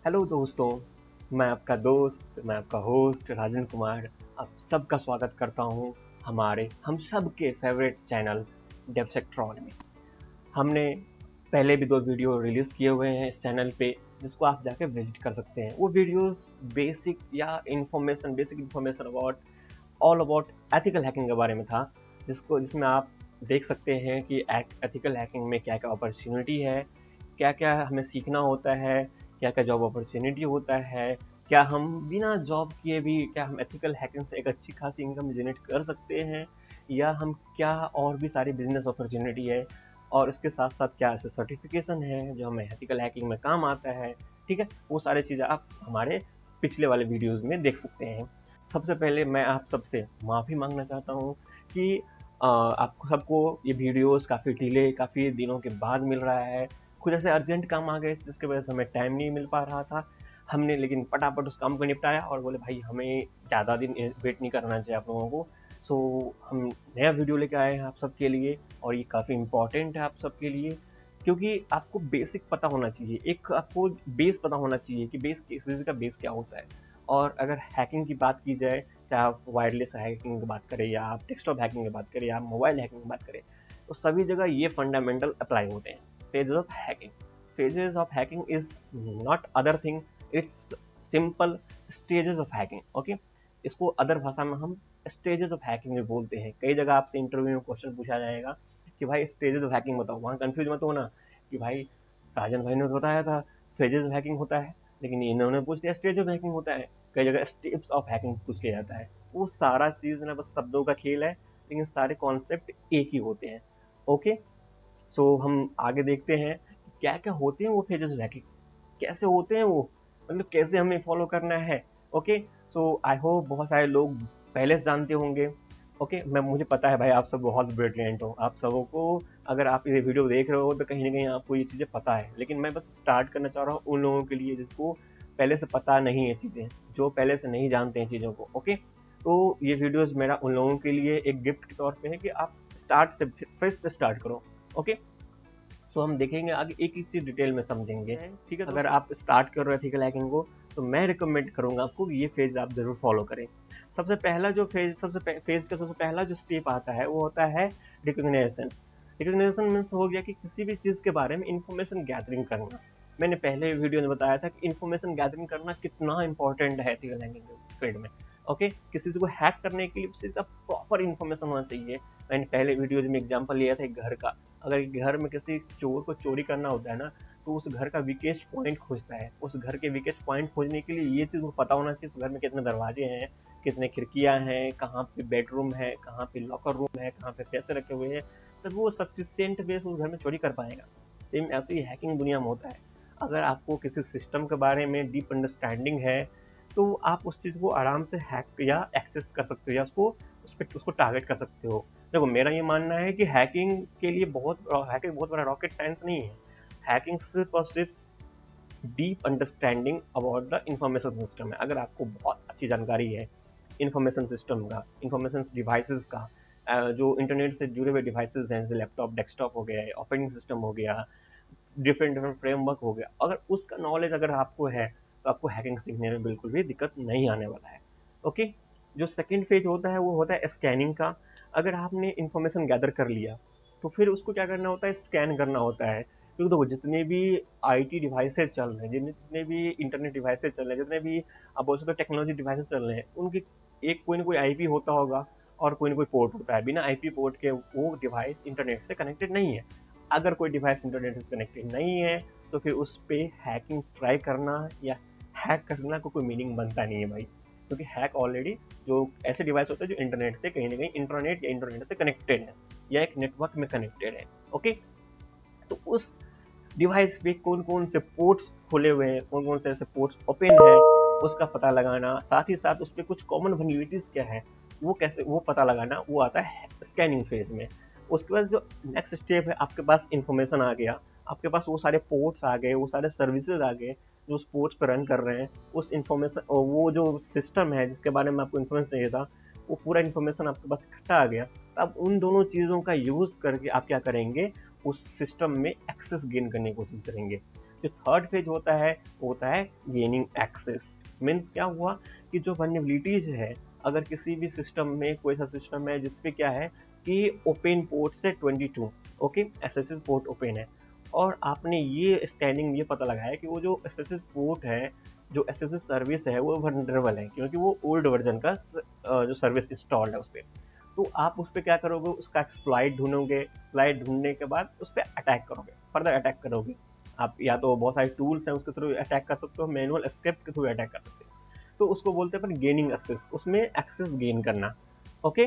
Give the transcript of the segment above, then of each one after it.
Hello दोस्तों, मैं आपका दोस्त, मैं आपका होस्ट राजन कुमार आप सबका स्वागत करता हूं हमारे हम सब के फेवरेट चैनल डेवसेक्ट्रॉन में। हमने पहले भी 2 वीडियो रिलीज़ किए हुए हैं इस चैनल पे, जिसको आप जाके विज़िट कर सकते हैं। वो videos basic information all about ethical hacking के बारे में था, जिसमें आप देख सकते हैं कि एथिकल हैकिंग में क्या-क्या अपॉर्च्युनिटी है, क्या-क्या हमें सीखना होता है, क्या-क्या जॉब अपॉर्च्युनिटी होता है, क्या हम बिना जॉब किए भी क्या हम एथिकल हैकिंग से एक अच्छी खासी इनकम जनरेट कर सकते हैं, या हम क्या और भी सारी बिजनेस अपॉर्च्युनिटी है, और इसके साथ-साथ क्या ऐसे सर्टिफिकेशन है जो हमें एथिकल हैकिंग में काम आता है। ठीक है? वो सारी चीज़ें आप हमारे पिछले वाले वीडियोज़ में देख सकते हैं। सबसे पहले मैं आप सबसे माफ़ी मांगना चाहता हूँ कि आपको सबको ये वीडियोस काफ़ी दिनों के बाद मिल रहा है। कुछ ऐसे अर्जेंट काम आ गए जिसकी वजह से हमें टाइम नहीं मिल पा रहा था। हमने लेकिन फटाफट उस काम को निपटाया और बोले भाई हमें ज़्यादा दिन वेट नहीं करना चाहिए आप लोगों को। सो हम नया वीडियो लेके आए हैं आप सबके लिए, और ये काफ़ी इम्पोर्टेंट है आप सबके लिए, क्योंकि आपको बेसिक पता होना चाहिए। एक आपको बेस पता होना चाहिए कि बेस किस चीज़ का बेस क्या होता है। और अगर हैकिंग की बात की जाए, चाहे आप वायरलेस हैकिंग की बात करें, या आप डेस्कटॉप हैकिंग की बात करें, या आप मोबाइल हैकिंग की बात करें, तो सभी जगह ये फंडामेंटल अप्लाई होते हैं। Phases of hacking, phases of hacking is not other thing, it's simple stages of hacking. Okay, इसको अदर भाषा में हम स्टेजेस ऑफ हैकिंग में बोलते हैं। कई जगह आपसे इंटरव्यू में क्वेश्चन पूछा जाएगा कि भाई स्टेजेस ऑफ हैकिंग बताओ, वहाँ कंफ्यूज मत होना कि भाई राजन भाई ने तो बताया था फेजेस ऑफ हैकिंग होता है, लेकिन इन्होंने पूछ लिया स्टेज ऑफ हैकिंग होता है। कई जगह स्टेप्स ऑफ हैकिंग पूछ लिया जाता है। वो सारा चीज ना बस शब्दों का खेल है, लेकिन सारे कॉन्सेप्ट एक ही होते हैं। ओके, सो हम आगे देखते हैं कि क्या क्या होते हैं वो फेजेस ऑफ हैकिंग, कैसे होते हैं वो, मतलब कैसे हमें फॉलो करना है। ओके, सो आई होप बहुत सारे लोग पहले से जानते होंगे। ओके, मैं मुझे पता है भाई आप सब बहुत ब्रिलियंट हो, आप सबों को अगर आप ये वीडियो देख रहे हो तो कहीं ना कहीं आपको ये चीज़ें पता है, लेकिन मैं बस स्टार्ट करना चाह रहा हूँ उन लोगों के लिए जिसको पहले से पता नहीं है चीज़ें, जो पहले से नहीं जानते हैं चीज़ों को। ओके, तो ये वीडियोस मेरा उन लोगों के लिए एक गिफ्ट के तौर पे है कि आप स्टार्ट से फ्रेश से स्टार्ट करो। ओके, सो हम देखेंगे आगे एक एक चीज डिटेल में समझेंगे। ठीक है, अगर आप स्टार्ट कर रहे हो एथिकल हैकिंग को, तो मैं रिकमेंड करूंगा आपको कि ये फेज आप जरूर फॉलो करें। फेज का सबसे पहला जो स्टेप आता है वो होता है रिकग्निशन। रिकग्निशन मीन्स हो गया कि किसी भी चीज के बारे में इंफॉर्मेशन गैदरिंग करना। मैंने पहले वीडियो में बताया था कि इंफॉर्मेशन गैदरिंग करना कितना इंपॉर्टेंट है एथिकल हैकिंग फील्ड में। ओके, किसी चीज को हैक करने के लिए उस चीज का प्रॉपर इंफॉर्मेशन होना चाहिए। मैंने पहले वीडियो में एग्जांपल लिया था एक घर का। अगर एक घर में किसी चोर को चोरी करना होता है ना, तो उस घर का वीकेस्ट पॉइंट खोजता है। उस घर के वीकेस्ट पॉइंट खोजने के लिए ये चीज़ को पता होना चाहिए, उस घर में कितने दरवाजे हैं, कितने खिड़कियां हैं, कहाँ पे बेडरूम है, कहाँ पे लॉकर रूम है, कहाँ पे पैसे रखे हुए हैं, तब वो सफिशियंट वे से उस घर में चोरी कर पाएगा। सेम ऐसे ही हैकिंग दुनिया में होता है। अगर आपको किसी सिस्टम के बारे में डीप अंडरस्टैंडिंग है, तो आप उस चीज़ को आराम से हैक या एक्सेस कर सकते हो, या उसको टारगेट कर सकते हो। देखो, मेरा ये मानना है कि हैकिंग बहुत बड़ा रॉकेट साइंस नहीं है। हैकिंग सिर्फ और सिर्फ deep understanding about the information system है। अगर आपको बहुत अच्छी जानकारी है इंफॉर्मेशन सिस्टम का, इंफॉर्मेशन डिवाइसेस का, जो इंटरनेट से जुड़े हुए डिवाइसेस हैं, जैसे लैपटॉप, डेस्कटॉप हो गया, ऑपरेटिंग सिस्टम हो गया, डिफरेंट डिफरेंट फ्रेमवर्क हो गया, अगर उसका नॉलेज अगर आपको है, तो आपको हैकिंग सीखने में बिल्कुल भी दिक्कत नहीं आने वाला है। ओके, जो सेकेंड फेज होता है वो होता है स्कैनिंग का। अगर आपने इंफॉर्मेशन गैदर कर लिया, तो फिर उसको क्या करना होता है, स्कैन करना होता है। क्योंकि देखो, जितने भी आईटी डिवाइसेज चल रहे हैं, जितने भी इंटरनेट डिवाइसेज चल रहे हैं, जितने भी आप बोल सकते हो टेक्नोलॉजी डिवाइसेज चल रहे हैं, उनकी एक कोई ना कोई आईपी होता होगा, और कोई ना कोई पोर्ट होता है। बिना आईपी पोर्ट के वो डिवाइस इंटरनेट से कनेक्टेड नहीं है। अगर कोई डिवाइस इंटरनेट से कनेक्टेड नहीं है, तो फिर उस पे हैकिंग ट्राई करना या हैक करना को कोई मीनिंग बनता नहीं है भाई। क्योंकि हैक ऑलरेडी जो ऐसे डिवाइस होते हैं जो इंटरनेट से कहीं ना कहीं इंटरनेट या से कनेक्टेड है, या एक नेटवर्क में कनेक्टेड है। ओके, तो उस डिवाइस पे कौन कौन से पोर्ट्स खुले हुए हैं, कौन कौन से ऐसे पोर्ट्स ओपन है, उसका पता लगाना, साथ ही साथ उस पर कुछ कॉमन वनलिटीज क्या है, वो पता लगाना, वो आता है स्कैनिंग फेज में। उसके बाद जो नेक्स्ट स्टेप है, आपके पास इंफॉर्मेशन आ गया, आपके पास वो सारे पोर्ट्स आ गए, वो सारे सर्विसेज आ गए जो उस पोर्ट्स पर रन कर रहे हैं। उस इंफॉर्मेशन, वो जो सिस्टम है जिसके बारे में आपको इन्फॉर्मेशन चाहिए था, वो पूरा इन्फॉर्मेशन आपके पास इकट्ठा आ गया। अब उन दोनों चीज़ों का यूज़ करके आप क्या करेंगे, उस सिस्टम में एक्सेस गेन करने की कोशिश करेंगे। जो थर्ड फेज होता है वो होता है गेनिंग एक्सेस। मीन्स क्या हुआ कि जो वल्नरेबिलिटीज है, अगर किसी भी सिस्टम में कोई सा सिस्टम है जिसपे क्या है कि ओपन पोर्ट से 22 ओके एसएसएस पोर्ट ओपन है, और आपने ये स्कैनिंग ये पता लगाया कि वो जो एसएसएस पोर्ट है, जो एसएसएस सर्विस है वो वल्नरेबल है क्योंकि वो ओल्ड वर्जन का जो सर्विस इंस्टॉल्ड है उस पर। तो आप उस पर क्या करोगे, उसका एक्सप्लॉइट ढूंढोगे, एक्सप्लॉइट ढूंढने के बाद उस पर अटैक करोगे, फर्दर अटैक करोगे। आप या तो बहुत सारे टूल्स हैं उसके थ्रू अटैक कर सकते हो, मैनुअल स्क्रिप्ट के थ्रू अटैक कर सकते हो। तो उसको बोलते हैं अपन गेनिंग एक्सेस, उसमें एक्सेस गेन करना। ओके,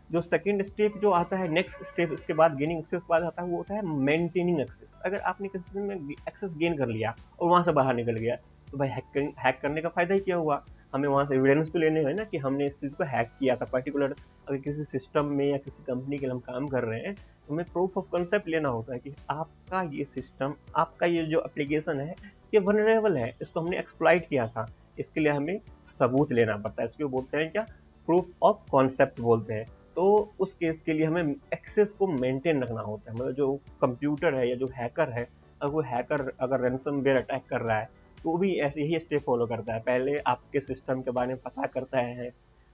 जो सेकंड स्टेप जो आता है, नेक्स्ट स्टेप इसके बाद गेनिंग एक्सेस के बाद आता है वो होता है मेंटेनिंग एक्सेस। अगर आपने किसी में एक्सेस गेन कर लिया और वहां से बाहर निकल गया तो भाई हैक करने का फायदा ही क्या हुआ, हमें वहां से एविडेंस तो लेने हैं ना कि हमने इस चीज को हैक किया था पर्टिकुलर। अगर किसी सिस्टम में या किसी कंपनी के लिए हम काम कर रहे हैं तो हमें प्रूफ ऑफ कंसेप्ट लेना होता है कि आपका ये सिस्टम, आपका ये जो एप्लीकेशन है ये वल्नरेबल है, इसको हमने एक्सप्लॉइट किया था। इसके लिए हमें सबूत लेना पड़ता है, इसको बोलते हैं क्या, प्रूफ ऑफ कॉन्सेप्ट बोलते हैं। तो उस केस के लिए हमें एक्सेस को मेंटेन रखना होता है। मतलब जो कंप्यूटर है या जो हैकर है, अगर वो हैकर अगर रैनसमवेयर अटैक कर रहा है तो वो भी ऐसे ही स्टेप फॉलो करता है। पहले आपके सिस्टम के बारे में पता करता है,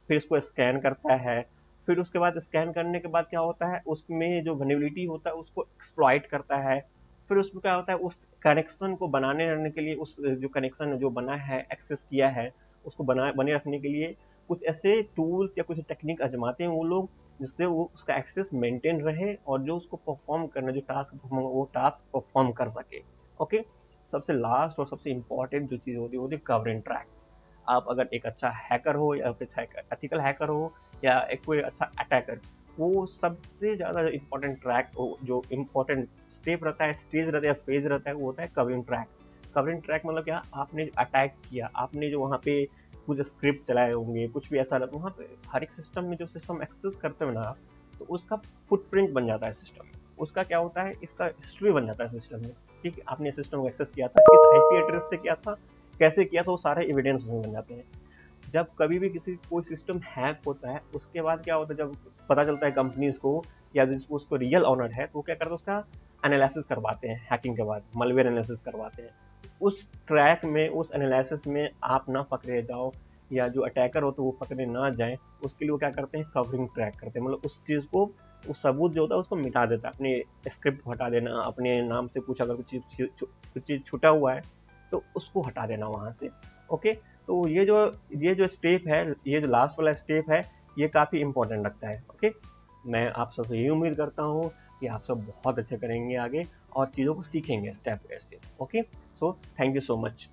फिर उसको स्कैन करता है, फिर उसके बाद स्कैन करने के बाद क्या होता है, उसमें जो वल्नरेबिलिटी होता है उसको एक्सप्लॉइट करता है। फिर उसमें क्या होता है, उस कनेक्शन को बनाने रहने के लिए, उस जो कनेक्शन जो बना है, एक्सेस किया है, उसको बने रखने के लिए कुछ ऐसे टूल्स या कुछ टेक्निक आजमाते हैं वो लोग, जिससे वो उसका एक्सेस मेंटेन रहे और जो उसको परफॉर्म करना, जो टास्क वो टास्क परफॉर्म कर सके। ओके, सबसे लास्ट और सबसे इंपॉर्टेंट जो चीज़ होती है कवरिंग ट्रैक। आप अगर एक अच्छा हैकर हो या फिर एथिकल हैकर हो या एक कोई अच्छा अटैकर, वो सबसे ज़्यादा इम्पोर्टेंट ट्रैक, जो इम्पोर्टेंट स्टेप रहता है, स्टेज रहता है, फेज रहता है, वो होता है कवरिंग ट्रैक। कवरिंग ट्रैक मतलब क्या, आपने अटैक किया, आपने जो वहाँ पे कुछ स्क्रिप्ट चलाए होंगे, कुछ भी ऐसा रहता है वहाँ पे। हर एक सिस्टम में जो सिस्टम एक्सेस करते हो ना आप, तो उसका फुटप्रिंट बन जाता है सिस्टम में। उसका क्या होता है, इसका हिस्ट्री बन जाता है सिस्टम में। ठीक है, आपने सिस्टम को एक्सेस किया था, किस आईपी एड्रेस से किया था, कैसे किया था, वो सारे एविडेंस उसमें बन जाते हैं। जब कभी भी किसी कोई सिस्टम हैक होता है उसके बाद क्या होता है, जब पता चलता है कंपनीज को या जिसको उसको रियल ऑनर है, तो वो क्या करते हैं, उसका एनालिसिस करवाते हैं, हैकिंग के बाद मलवेयर एनालिसिस करवाते हैं। उस ट्रैक में, उस एनालिसिस में आप ना पकड़े जाओ या जो अटैकर हो तो वो पकड़े ना जाए, उसके लिए वो क्या करते हैं, कवरिंग ट्रैक करते हैं। मतलब उस चीज़ को, उस सबूत जो होता है उसको मिटा देता है, अपने स्क्रिप्ट को हटा देना, अपने नाम से कुछ अगर कुछ चीज़ छुटा हुआ है तो उसको हटा देना वहाँ से। ओके, तो ये जो स्टेप है, ये जो लास्ट वाला स्टेप है, ये काफ़ी इंपॉर्टेंट लगता है। ओके, मैं आप सबसे यही उम्मीद करता हूँ कि आप सब बहुत अच्छे करेंगे आगे और चीज़ों को सीखेंगे step by step. Okay, so thank you so much.